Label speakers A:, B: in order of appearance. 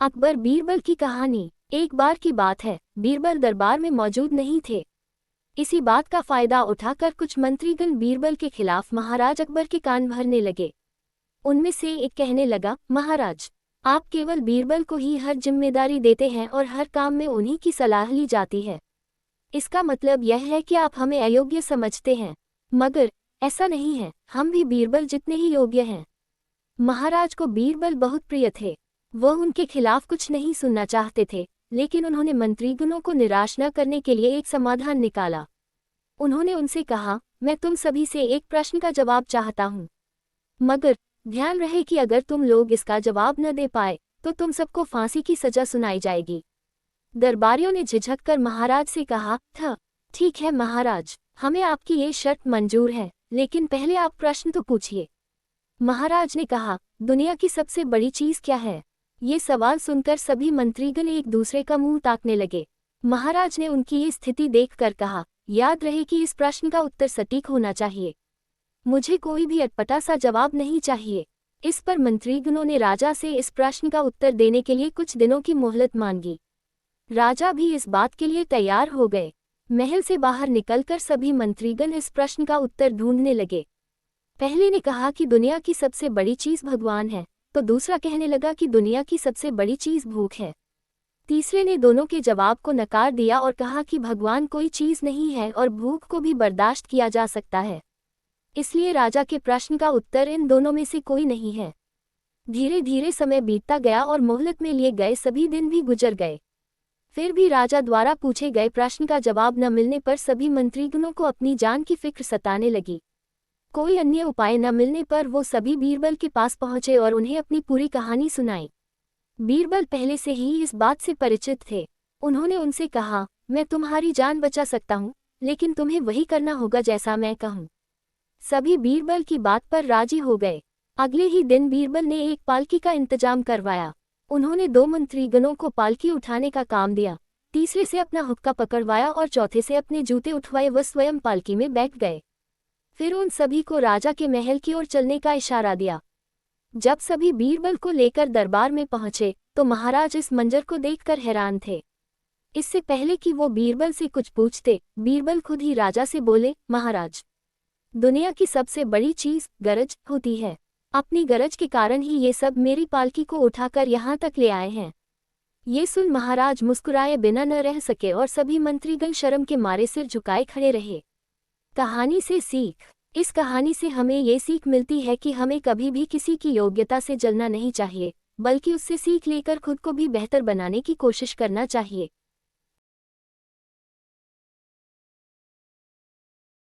A: अकबर बीरबल की कहानी। एक बार की बात है, बीरबल दरबार में मौजूद नहीं थे। इसी बात का फायदा उठाकर कुछ मंत्रीगण बीरबल के खिलाफ महाराज अकबर के कान भरने लगे। उनमें से एक कहने लगा, महाराज, आप केवल बीरबल को ही हर जिम्मेदारी देते हैं और हर काम में उन्हीं की सलाह ली जाती है। इसका मतलब यह है कि आप हमें अयोग्य समझते हैं। मगर ऐसा नहीं है, हम भी बीरबल जितने ही योग्य हैं। महाराज को बीरबल बहुत प्रिय थे। वह उनके खिलाफ कुछ नहीं सुनना चाहते थे, लेकिन उन्होंने मंत्रीगणों को निराश न करने के लिए एक समाधान निकाला। उन्होंने उनसे कहा, मैं तुम सभी से एक प्रश्न का जवाब चाहता हूँ, मगर ध्यान रहे कि अगर तुम लोग इसका जवाब न दे पाए तो तुम सबको फांसी की सजा सुनाई जाएगी। दरबारियों ने झिझक कर महाराज से कहा था, ठीक है महाराज, हमें आपकी ये शर्त मंजूर है, लेकिन पहले आप प्रश्न तो पूछिए। महाराज ने कहा, दुनिया की सबसे बड़ी चीज क्या है? ये सवाल सुनकर सभी मंत्रीगण एक दूसरे का मुंह ताकने लगे। महाराज ने उनकी ये स्थिति देखकर कहा, याद रहे कि इस प्रश्न का उत्तर सटीक होना चाहिए। मुझे कोई भी अटपटा सा जवाब नहीं चाहिए। इस पर मंत्रीगणों ने राजा से इस प्रश्न का उत्तर देने के लिए कुछ दिनों की मोहलत मांगी। राजा भी इस बात के लिए तैयार हो गए। महल से बाहर निकलकर सभी मंत्रीगण इस प्रश्न का उत्तर ढूंढने लगे। पहले ने कहा कि दुनिया की सबसे बड़ी चीज भगवान है, तो दूसरा कहने लगा कि दुनिया की सबसे बड़ी चीज भूख है। तीसरे ने दोनों के जवाब को नकार दिया और कहा कि भगवान कोई चीज नहीं है और भूख को भी बर्दाश्त किया जा सकता है। इसलिए राजा के प्रश्न का उत्तर इन दोनों में से कोई नहीं है। धीरे धीरे समय बीतता गया और मोहलत में लिए गए सभी दिन भी गुजर गए। फिर भी राजा द्वारा पूछे गए प्रश्न का जवाब न मिलने पर सभी मंत्रीगणों को अपनी जान की फिक्र सताने लगी। कोई अन्य उपाय न मिलने पर वो सभी बीरबल के पास पहुंचे और उन्हें अपनी पूरी कहानी सुनाई। बीरबल पहले से ही इस बात से परिचित थे। उन्होंने उनसे कहा, मैं तुम्हारी जान बचा सकता हूँ, लेकिन तुम्हें वही करना होगा जैसा मैं कहूँ। सभी बीरबल की बात पर राजी हो गए। अगले ही दिन बीरबल ने एक पालकी का इंतजाम करवाया। उन्होंने 2 मंत्रीगणों को पालकी उठाने का काम दिया, तीसरे से अपना हुक्का पकड़वाया और चौथे से अपने जूते उठवाए व स्वयं पालकी में बैठ गए। फिर उन सभी को राजा के महल की ओर चलने का इशारा दिया। जब सभी बीरबल को लेकर दरबार में पहुंचे तो महाराज इस मंजर को देखकर हैरान थे। इससे पहले कि वो बीरबल से कुछ पूछते, बीरबल खुद ही राजा से बोले, महाराज, दुनिया की सबसे बड़ी चीज गरज होती है। अपनी गरज के कारण ही ये सब मेरी पालकी को उठाकर यहाँ तक ले आए हैं। ये सुन महाराज मुस्कुराए बिना न रह सके और सभी मंत्रीगण शर्म के मारे सिर झुकाए खड़े रहे। कहानी से सीख। इस कहानी से हमें ये सीख मिलती है कि हमें कभी भी किसी की योग्यता से जलना नहीं चाहिए, बल्कि उससे सीख लेकर खुद को भी बेहतर बनाने की कोशिश करना चाहिए।